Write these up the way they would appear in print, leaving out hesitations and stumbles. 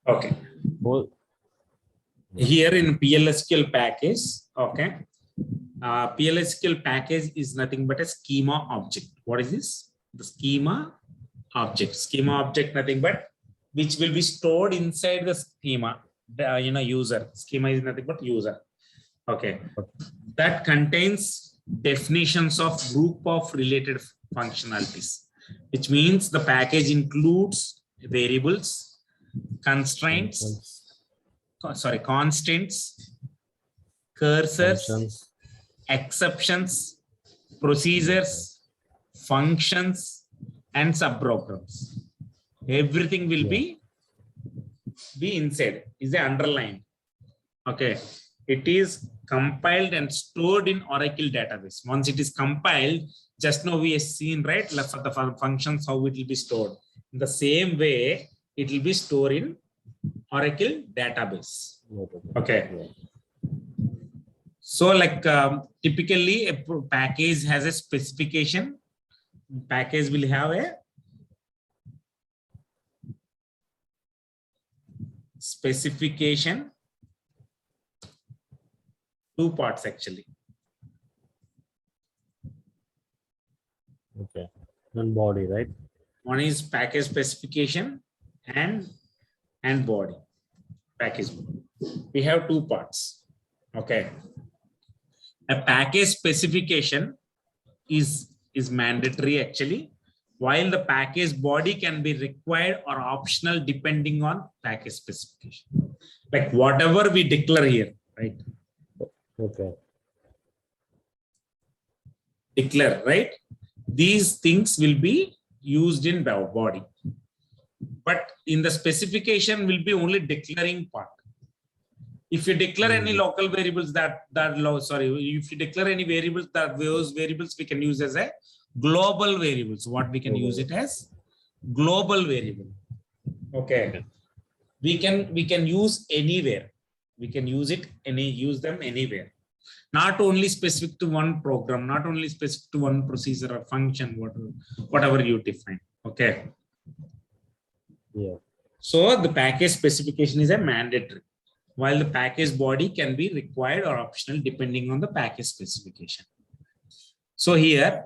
Okay. Whole, Here in PLSQL package, okay. PLSQL package is nothing but a schema object. What is this? The schema object. Schema object, nothing but which will be stored inside the schema. The user. Schema is nothing but user. Okay. That contains definitions of group of related functionalities, which means the package includes variables, constraints, constants, cursors, functions. exceptions, procedures, functions, and subprograms. Everything will be inside, is underlined. Okay. It is compiled and stored in Oracle database. Once it is compiled, just now we have seen, right, for the functions, how it will be stored. In the same way, it will be stored in Oracle database. Okay. So like typically a package has a specification. Package will have a specification. Two parts actually. Okay. And body, right? One is package specification and body. Package body. We have two parts. Okay. A package specification is mandatory actually, while the package body can be required or optional depending on package specification. Like whatever we declare here, right? Okay. Declare, right? These things will be used in body, but in the specification will be only declaring part. If you declare any local variables if you declare any variables, those variables we can use as a global variables. What we can use it as global variable. Okay. We can use anywhere. We can use them anywhere. Not only specific to one program, not only specific to one procedure or function, whatever you define. Okay. Yeah. So the package specification is a mandatory, while the package body can be required or optional depending on the package specification. So here,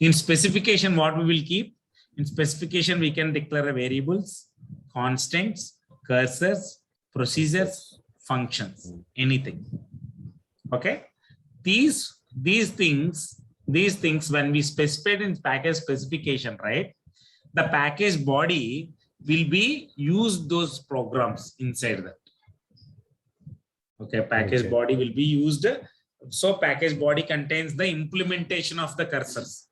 in specification, what we will keep? In specification, we can declare variables, constants, cursors, procedures, functions, anything. Okay. These things when we specify in package specification, right? The package body will be used those programs inside that. Okay, package body will be used. So package body contains the implementation of the cursors.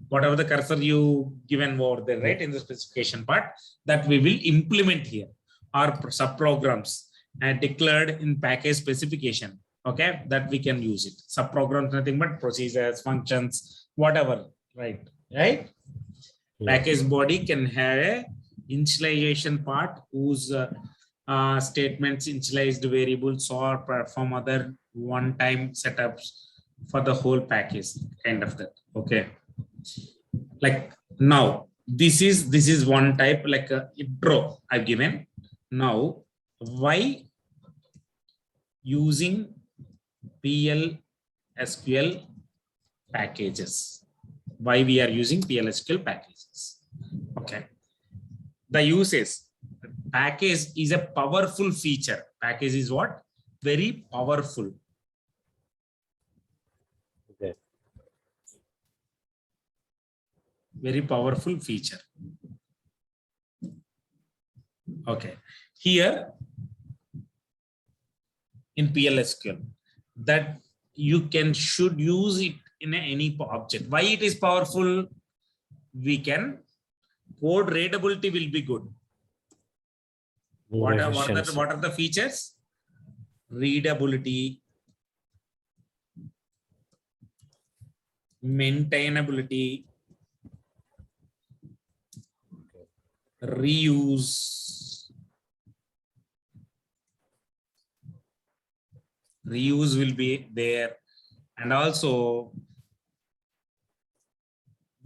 Whatever the cursor you given over there, right, in the specification part, that we will implement here. Our subprograms and declared in package specification. Okay, that we can use it. Subprograms, nothing but procedures, functions, whatever, right? Right? Yeah. Package body can have a initialization part whose statements initialized variables or perform other one-time setups for the whole package, kind of that. Okay. Like now, this is one type, like a intro I've given. Now, why using PLSQL packages? Why we are using PLSQL packages? Okay. The uses. Package is a powerful feature. Package is what? Very powerful. Okay. Very powerful feature. Okay. Here in PLSQL, that you should use it in any object. Why it is powerful? We can code readability will be good. What are the features? Readability, maintainability, reuse. Reuse will be there, and also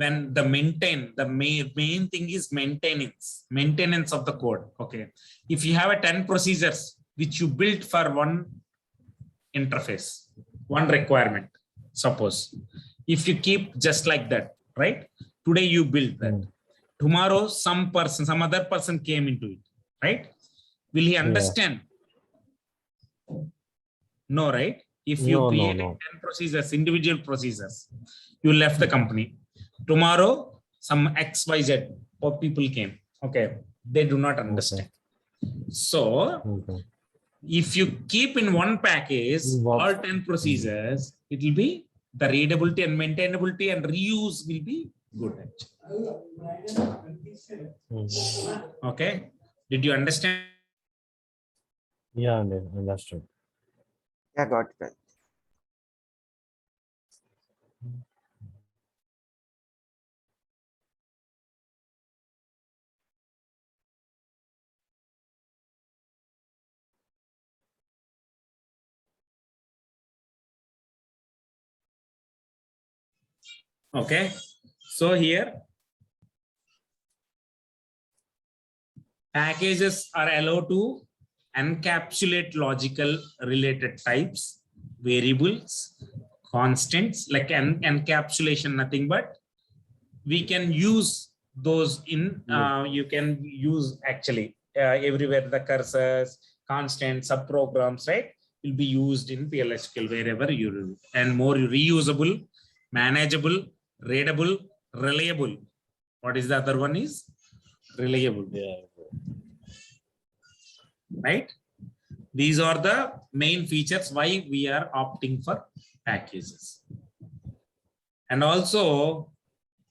when the main thing is maintenance of the code. Okay. If you have a 10 procedures which you built for one interface, one requirement, suppose, if you keep just like that, right? Today you build that. Tomorrow some other person came into it, right? Will he understand? No, right? If you create 10 procedures, individual procedures, you left the company. Tomorrow, some XYZ or people came. Okay, they do not understand. So, if you keep in one package all 10 procedures, it will be the readability and maintainability and reuse will be good. Okay, did you understand? Yeah, understood. Yeah, got it. Okay, so here packages are allowed to encapsulate logical related types, variables, constants, like an encapsulation, nothing but we can use those in, you can use actually everywhere the cursors, constants, subprograms, right, will be used in PLSQL wherever you do. And more reusable, manageable, readable, reliable. What is the other one is? Reliable. Yeah. Right? These are the main features why we are opting for packages. And also,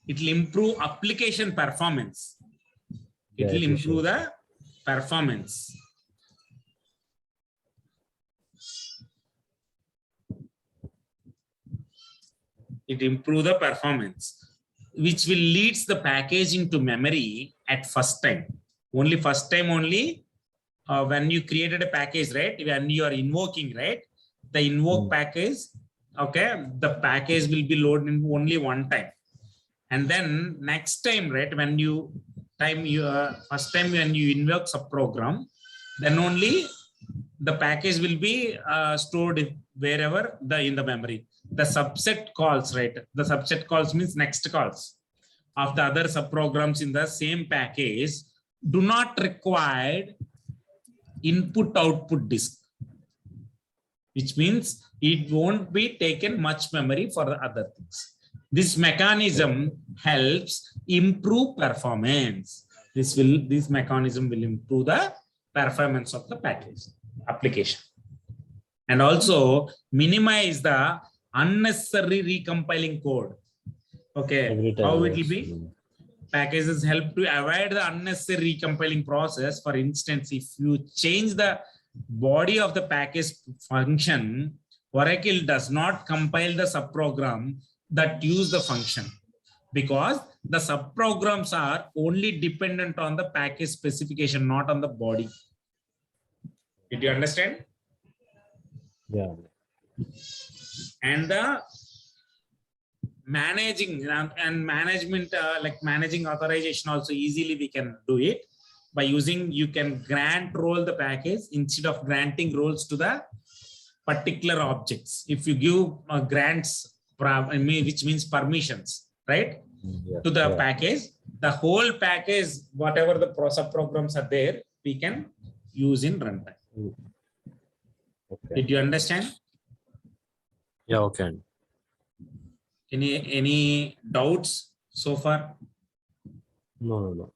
it will improve application performance. It will improve the performance. It improve the performance, which will leads the packaging to memory at first time. Only first time only. When you created a package, right? When you are invoking, right? The invoke package, okay? The package will be loaded in only one time. And then next time, right? When you first time when you invoke subprogram, then only the package will be stored wherever in the memory. The subset calls, right? The subset calls means next calls of the other subprograms in the same package do not require input output disk, which means it won't be taken much memory for the other things. This mechanism helps improve performance. This mechanism will improve the performance of the package application, and also minimize the unnecessary recompiling code. Okay, how it will be? Packages help to avoid the unnecessary recompiling process. For instance, if you change the body of the package function, Oracle does not compile the subprogram that use the function, because the subprograms are only dependent on the package specification, not on the body. Did you understand? Yeah. And the managing and management, like managing authorization also easily we can do it by using, you can grant role the package instead of granting roles to the particular objects. If you give grants, which means permissions, right, to the package, the whole package, whatever the subprograms are there, we can use in runtime. Did you understand? Yeah, okay. Any doubts so far? No.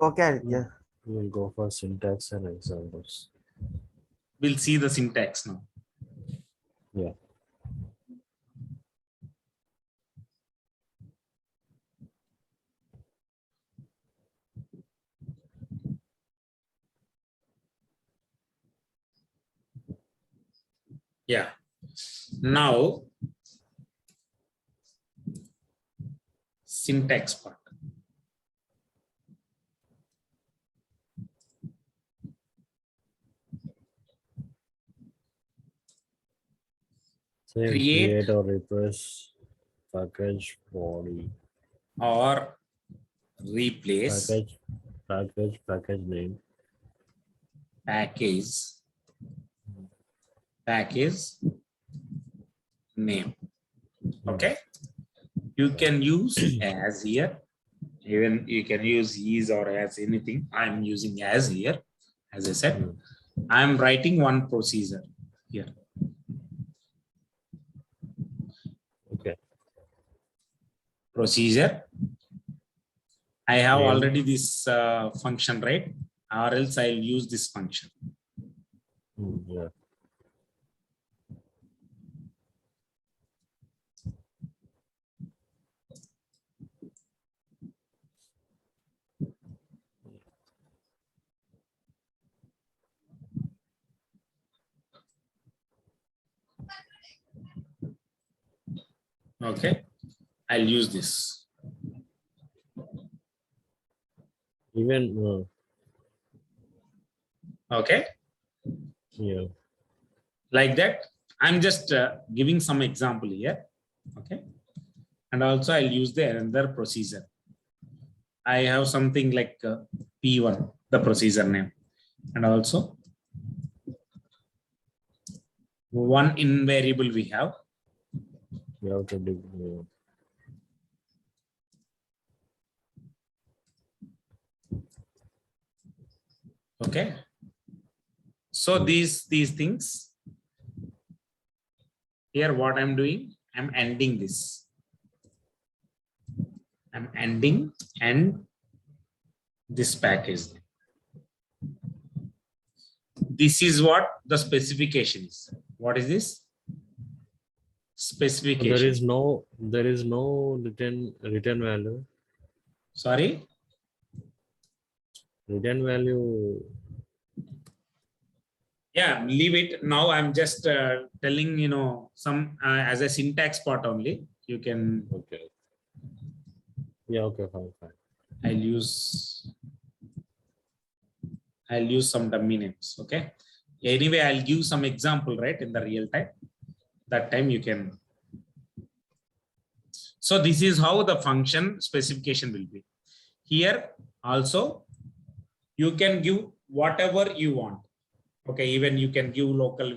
Okay, yeah. We'll go for syntax and examples. We'll see the syntax now. Yeah. Yeah. Now, syntax part. Say Create or replace package body. or replace package name. package name. Okay, you can use as here, even you can use is or as anything. I'm using as here. As I said, I'm writing one procedure here. Okay. Procedure. I have Name. already this function, right? Or else I'll use this function. Yeah. Okay, I'll use this. Even Okay, yeah. like that. I'm just giving some example here. Okay, and also I'll use the another procedure. I have something like P1, the procedure name, and also one invariable we have. You have to do. Okay, so these things here, what I'm doing, I'm ending this. I'm ending and this package. This is what the specification is. What is this? Specification. There is no return value. Sorry. Return value. Yeah, leave it. Now I'm just telling, some as a syntax part only. You can. Okay. Yeah. Okay. Fine. I'll use some dummy names. Okay. Anyway, I'll give some example, right, in the real time. That time you can. So this is how the function specification will be. Here also, you can give whatever you want. Okay, even you can give local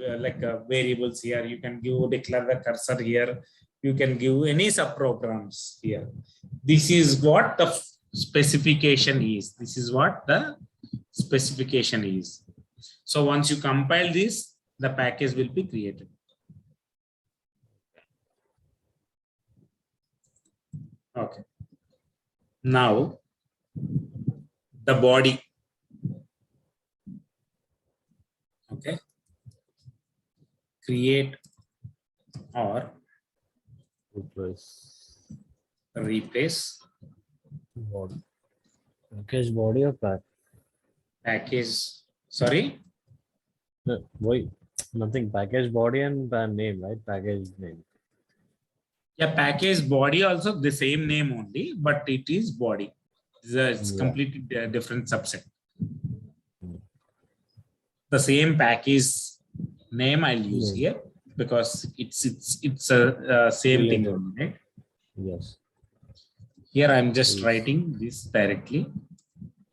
variables here. You can declare the cursor here. You can give any subprograms here. This is what the specification is. This is what the specification is. So once you compile this, the package will be created. Okay. Now the body. Okay. Create or replace Body. Package body or package. Sorry. Why? Nothing. Package body and name, right? Package name. Yeah, package body also the same name only, but it is body. It's completely different subset. The same package name I'll use here because it's a same thing only, right? Yes. Here I'm just writing this directly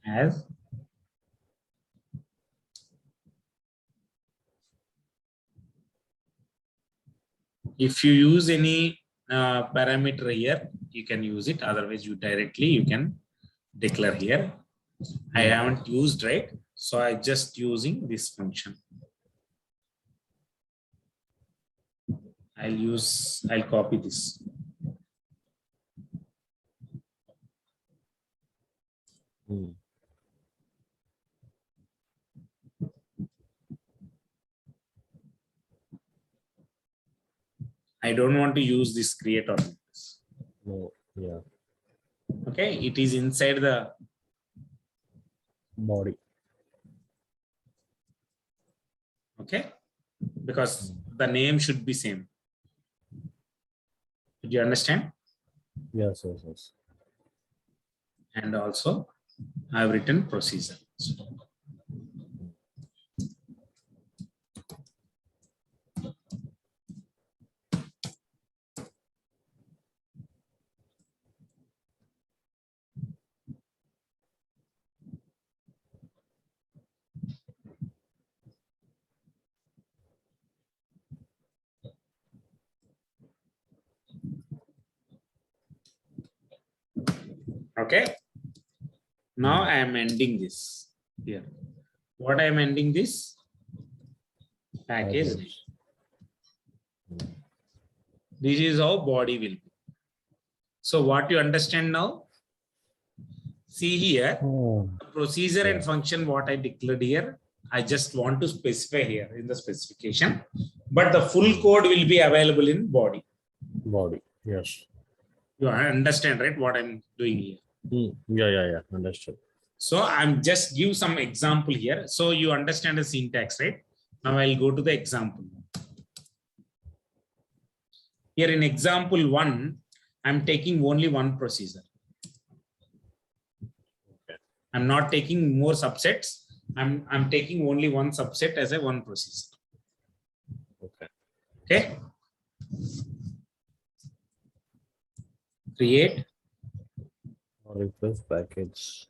as if you use any parameter here, you can use it. Otherwise, you can declare here. I haven't used, right? So I just using this function. I'll copy this. I don't want to use this create or No. Yeah. Okay, it is inside the Body. Okay, because the name should be same. Did you understand? Yes. And also I've written procedure. Okay. Now I am ending this here. What I am ending this? Package name. This is how body will be. So what you understand now? See here, Oh, procedure and function what I declared here. I just want to specify here in the specification, but the full code will be available in body. body. Yes. You understand, right? What I'm doing here. Yeah. Understood. So I'm just give some example here. So you understand the syntax, right? Now I'll go to the example. Here in example 1, I'm taking only one procedure. Okay. I'm not taking more subsets. I'm taking only one subset as a one procedure. Okay. Okay. Create. Or replace package.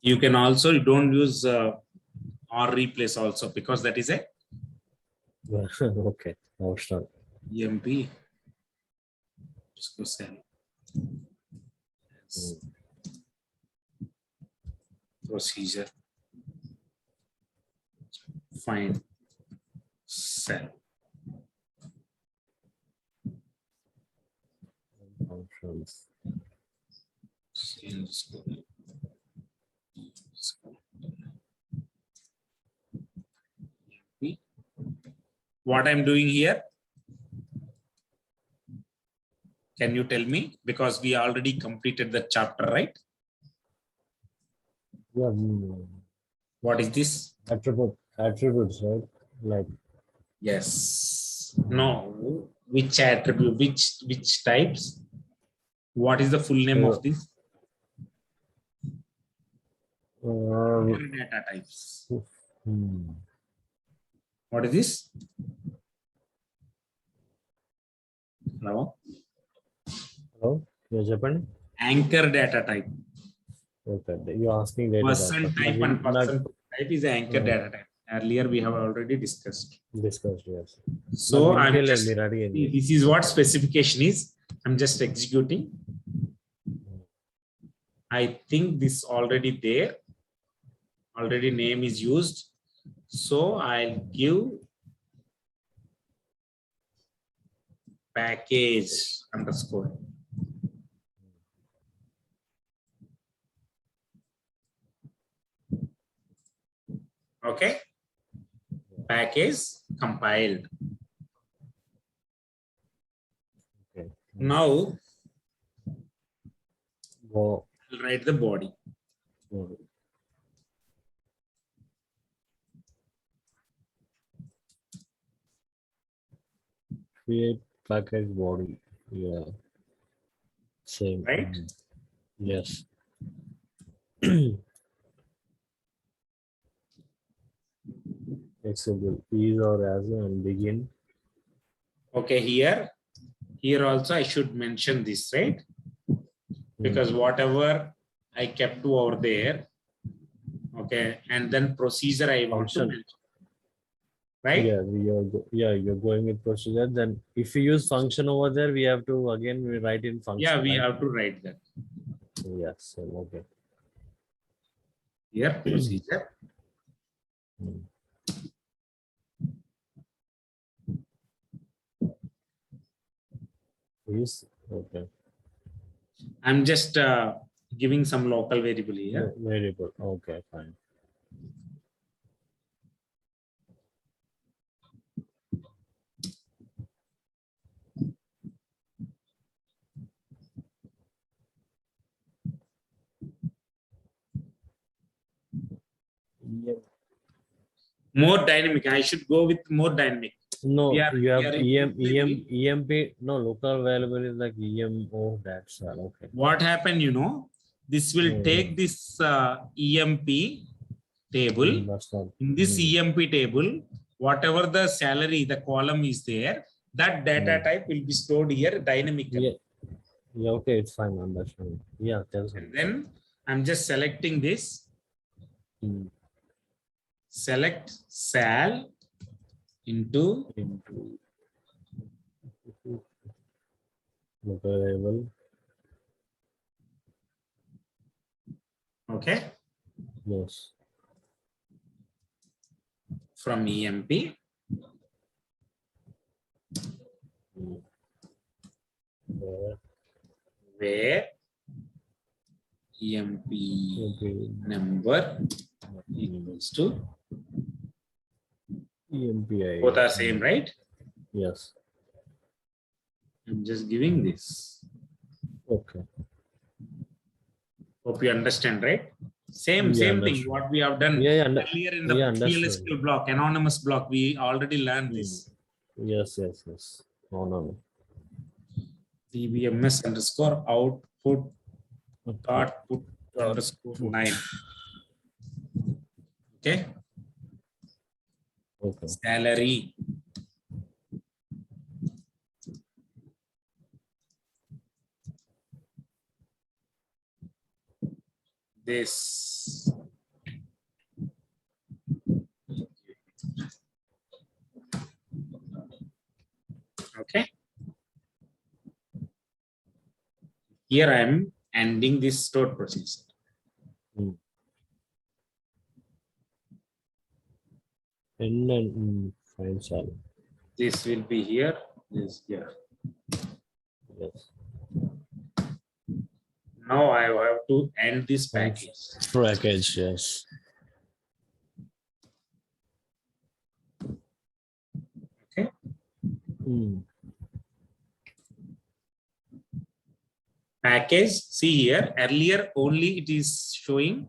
You can also, you don't use or replace also, because that is a Okay. Optional. EMP. Just go cell. Yes. Procedure. Find cell. Functions. What I'm doing here? Can you tell me? Because we already completed the chapter, right? Yeah. What is this? Attributes, right? Like Yes. No. Which attribute? Which types? What is the full name of this? Data types. What is this? Hello? Hello? Yes, Japan? Anchor data type. Okay. You're asking data Person type and person type is the anchor data type. Earlier we have already discussed. Discussed, yes. So I'm just, this is what specification is. I'm just executing. I think this already there. Already name is used. So I'll give package underscore. Okay. Package compiled. Okay. Now I'll write the body. Create package body. Yeah. Same. Right? Yes. Example is or as and begin. Okay, here also I should mention this, right? Because whatever I kept over there, okay, and then procedure I want to mention, right? You're going with procedure. Then if we use function over there, we have to again write in function. Yeah, we right? have to write that. Yes. Okay. Here procedure. Is okay. I'm just giving some local variable here. Variable. Okay, fine. More dynamic. I should go with more dynamic. No, you have EMP. EMP. No, local variable is like EMO. That's okay. What happened, you know, this will take this EMP table. In this EMP table, whatever the salary, the column is there, that data type will be stored here dynamically. Yeah, okay, it's fine. Understand. Yeah, tells me. And then I'm just selecting this. Select sal into local variable. Okay, Yes. from EMP. Where Where EMP EMP number equals to, EMPI. both are same, right? Yes. I'm just giving this. Okay. Hope you understand, right? Same Yeah, thing. understood. What we have done Yeah, earlier in the yeah, understood. PLSQL block, anonymous block. We already learned this. Yes, yes, yes. Oh, no. DBMS underscore output dot put underscore Output. 9. Okay, Okay. salary. This. Okay. Here I am ending this stored procedure. And fine salary. This will be here. This here. Yes. Now I have to end this package. Package, yes. Okay. Package. See here. Earlier only it is showing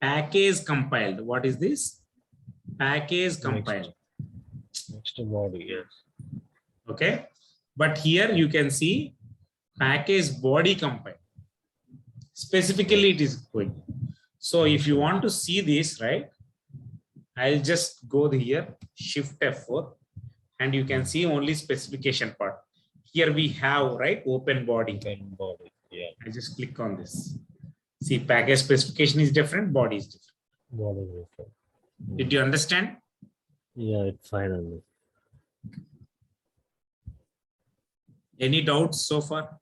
package compiled. What is this? Package compiled. Next body, yes. Okay. But here you can see package body compiled. Specifically it is going. So if you want to see this, right, I'll just go here, shift F4, and you can see only specification part. Here we have, right, open body. Open body, yeah. I just click on this. See, package specification is different, body is different. Body is different. Did you understand? Yeah, it finally. Any doubts so far?